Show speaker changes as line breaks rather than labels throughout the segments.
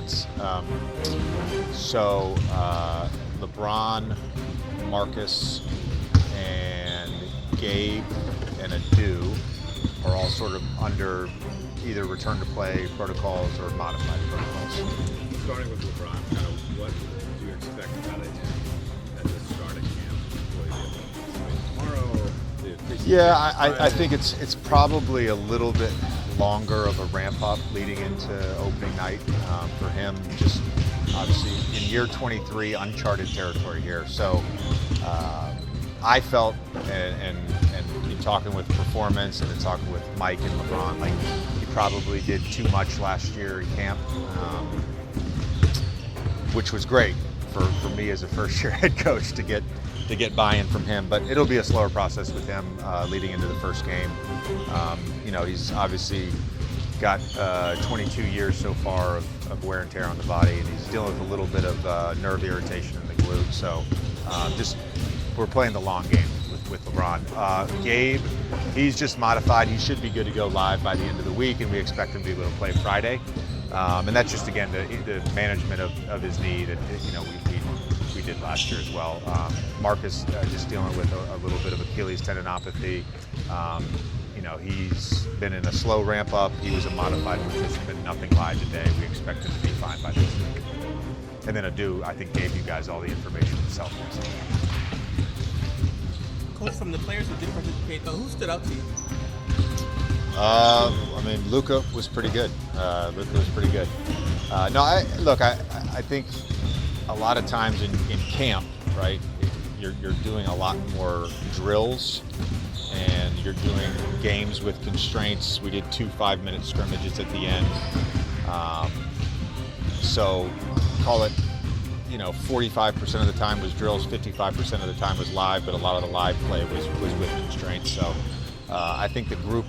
offense. So LeBron, Marcus, and Gabe and Adu are all sort of under either return to play protocols or modified protocols.
Starting with LeBron, kind of what do you expect out of him at the start of camp? Tomorrow?
Yeah, I think it's probably a little bit longer of a ramp up leading into opening night for him. Just obviously in year 23, uncharted territory here. So I felt, and in talking with performance and in talking with Mike and LeBron, like he probably did too much last year in camp, which was great for me as a first-year head coach to get buy-in from him. But it'll be a slower process with him leading into the first game. He's obviously got 22 years so far of wear and tear on the body, and he's dealing with a little bit of nerve irritation in the glute. So we're playing the long game with LeBron. Gabe, he's just modified. He should be good to go live by the end of the week, and we expect him to be able to play Friday. And that's just, again, the management of his knee that we did last year as well. Marcus just dealing with a little bit of Achilles tendinopathy. He's been in a slow ramp up. He was a modified participant, nothing live today. We expect him to be fine by this week. And then Adu, I think, gave you guys all the information himself.
Coach, from the players who did participate, who stood out to you?
Luka was pretty good. I think a lot of times in camp, right, you're doing a lot more drills and you're doing games with constraints. We did 2 5-minute scrimmages at the end. So call it, 45% of the time was drills, 55% of the time was live, but a lot of the live play was with constraints. So I think the group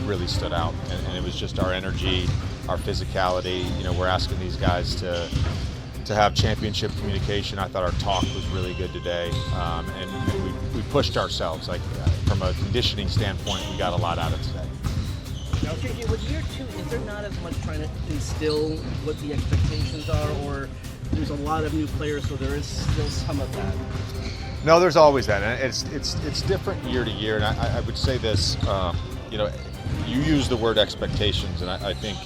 really stood out, and it was just our energy, our physicality. We're asking these guys to have championship communication. I thought our talk was really good today, and we pushed ourselves. Like from a conditioning standpoint, we got a lot out of today.
Now, JJ, with year 2, is there not as much trying to instill what the expectations are, or there's a lot of new players, so there is still some of that?
No, there's always that, and it's different year to year. And I would say this, you use the word expectations, and I think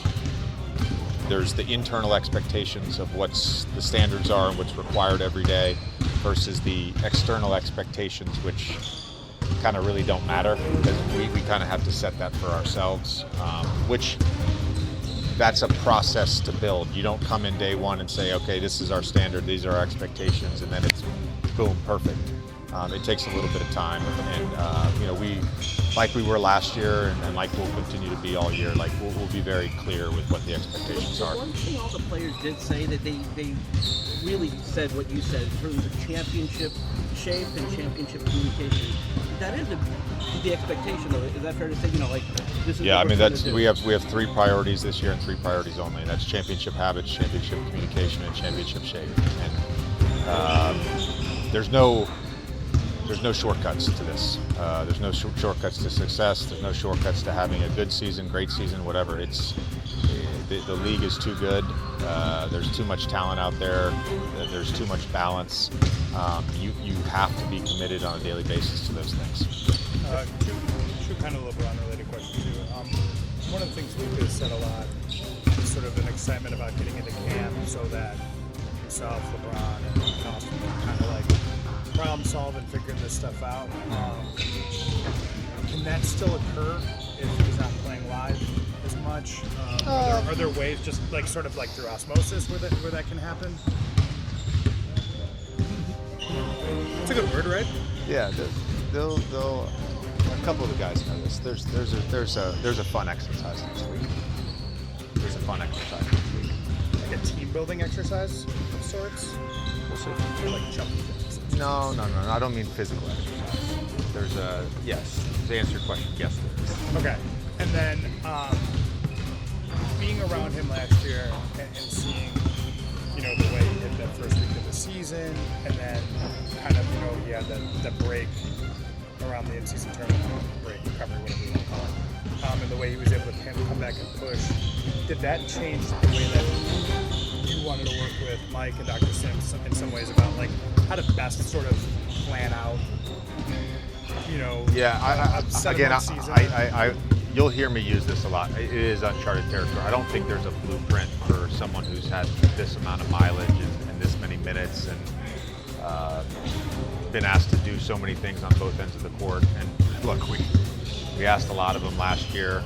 there's the internal expectations of what's the standards are and what's required every day versus the external expectations, which kind of really don't matter because we kind of have to set that for ourselves, which that's a process to build. You don't come in day one and say, okay, this is our standard, these are our expectations, and then it's boom, perfect. It takes a little bit of time, and we, like we were last year, and like we'll continue to be all year, like we'll be very clear with what the expectations are.
One thing all the players did say that they really said what you said in terms of championship shape and championship communication. That is the expectation, though. Is that fair to say? This is.
Yeah, we have 3 priorities this year and 3 priorities only. That's championship habits, championship communication, and championship shape. And there's no shortcuts to this. There's no shortcuts to success. There's no shortcuts to having a good season, great season, whatever. The league is too good. There's too much talent out there. There's too much balance. You have to be committed on a daily basis to those things.
Two kind of LeBron-related questions too. One of the things Luka has said a lot is sort of an excitement about getting into camp so that himself, LeBron, and Thompson can kind of like problem solve and figuring this stuff out. Can that still occur if he's not playing live as much? Are there ways, just like sort of like through osmosis, where that can happen? It's a good word, right?
Yeah, they'll a couple of the guys know this. There's a fun exercise next week. There's a fun exercise next week.
Like a team building exercise of sorts.
We'll see.
Or like jumping jacks.
No. I don't mean physical exercise. Yes. To answer your question, yes, there is.
Okay. And then being around him last year and seeing, the way he hit that first week of the season, and then kind of, he had that break around the in-season tournament, break, recovery, whatever you want to call it, and the way he was able to come back and push, did that change the way that you wanted to work with Mike and Dr. Sims in some ways about like how to best sort of plan out,
Yeah,
a season.
you'll hear me use this a lot. It is uncharted territory. I don't think there's a blueprint for someone who's had this amount of mileage and this many minutes and been asked to do so many things on both ends of the court. And look, we asked a lot of them last year.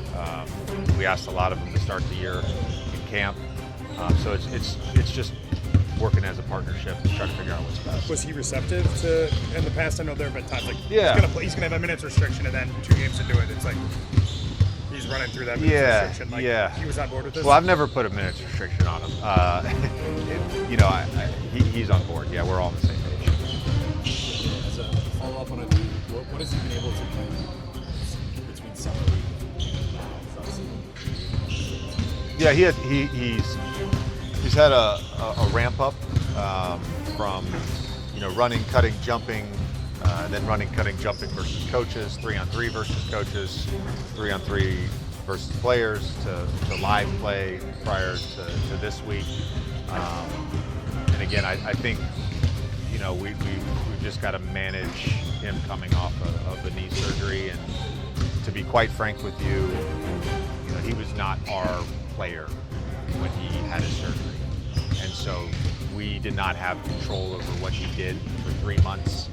We asked a lot of them to start the year in camp. So it's just working as a partnership to try to figure out what's best.
Was he receptive to, in the past, I know there have been times like
Yeah.
he's gonna have a minutes restriction and then 2 games into it, it's like he's running through that minutes restriction. Like,
yeah.
he was on board with this?
Well, I've never put a minutes restriction on him. He's on board. Yeah, we're all on the same page.
As a follow-up on it, what has he been able to do between summer week and now throughout the season?
Yeah, he's had a ramp up from running, cutting, jumping, then running, cutting, jumping versus coaches, 3-on-3 versus coaches, 3-on-3 versus players to live play prior to this week. And again, I think we've just got to manage him coming off of the knee surgery. And to be quite frank with you, he was not our player when he had his surgery. And so we did not have control over what he did for 3 months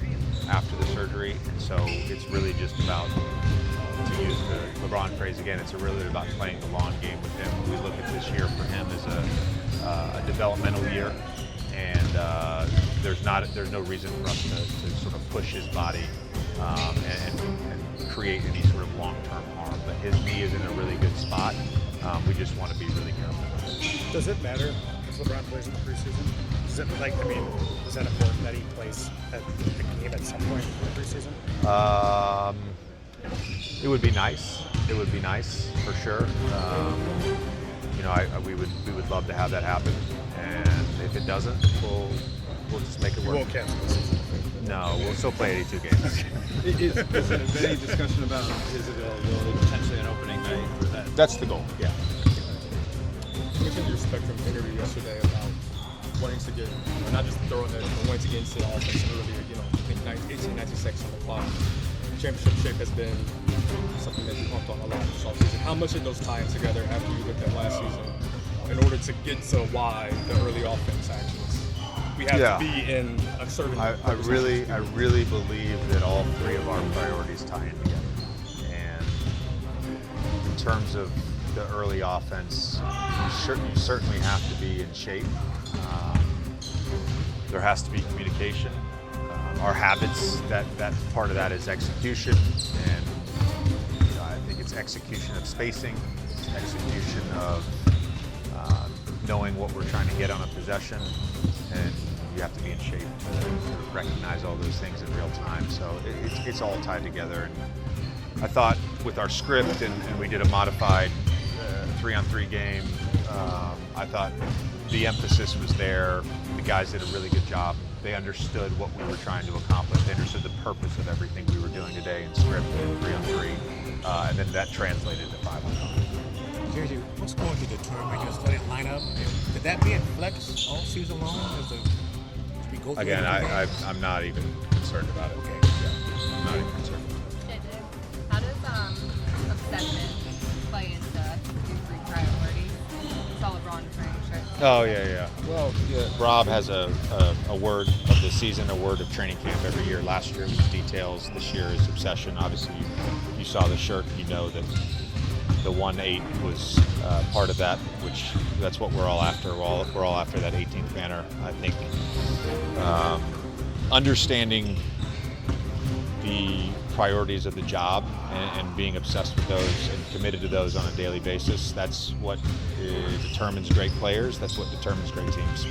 after the surgery. And so it's really just about, to use the LeBron phrase again, it's really about playing the long game with him. We look at this year for him as a developmental year. And there's no reason for us to sort of push his body and create any sort of long-term harm. But his knee is in a really good spot. We just want to be really careful.
Does it matter if LeBron plays in the preseason? Is that important that he plays at the game at some point in the preseason?
It would be nice. It would be nice for sure. We would love to have that happen. And if it doesn't, we'll just make it work.
You won't cancel the season.
No, we'll still play 82 games.
Has there been any discussion about his availability, potentially an opening night for that?
That's the goal, yeah.
You mentioned your Spectrum interview yesterday about wanting to get, or not just throwing it, but wanting to get into the offense earlier. I think 18, 19 seconds on the clock. Championship shape has been something that you've worked on a lot this offseason. How much did those tie in together after you looked at last season in order to get to why the early offense actions? We have to be in a certain.
I really believe that all three of our priorities tie in together. And in terms of the early offense, you certainly have to be in shape. There has to be communication. Our habits, that part of that is execution, and I think it's execution of spacing, it's execution of knowing what we're trying to get on a possession, and you have to be in shape to sort of recognize all those things in real time. So it's all tied together. And I thought with our script, and we did a modified 3-on-3 game, I thought the emphasis was there. The guys did a really good job. They understood what we were trying to accomplish. They understood the purpose of everything we were doing today in script and 3-on-3, and then that translated to 5-on-5.
Jersey, what's going to determine your starting lineup? Could that be in flex all season long? As we go through
Again, I'm not even concerned about it.
Okay.
Yeah, I'm not even concerned.
How does obsession play into your three priorities? It's all LeBron wearing shirts.
Oh, yeah. Well, Rob has a word of the season, a word of training camp every year. Last year was details. This year is obsession. Obviously, you saw the shirt. You know that the 1-8 was part of that, which that's what we're all after. We're all after that 18th banner. I think understanding the priorities of the job and being obsessed with those and committed to those on a daily basis, that's what determines great players. That's what determines great teams.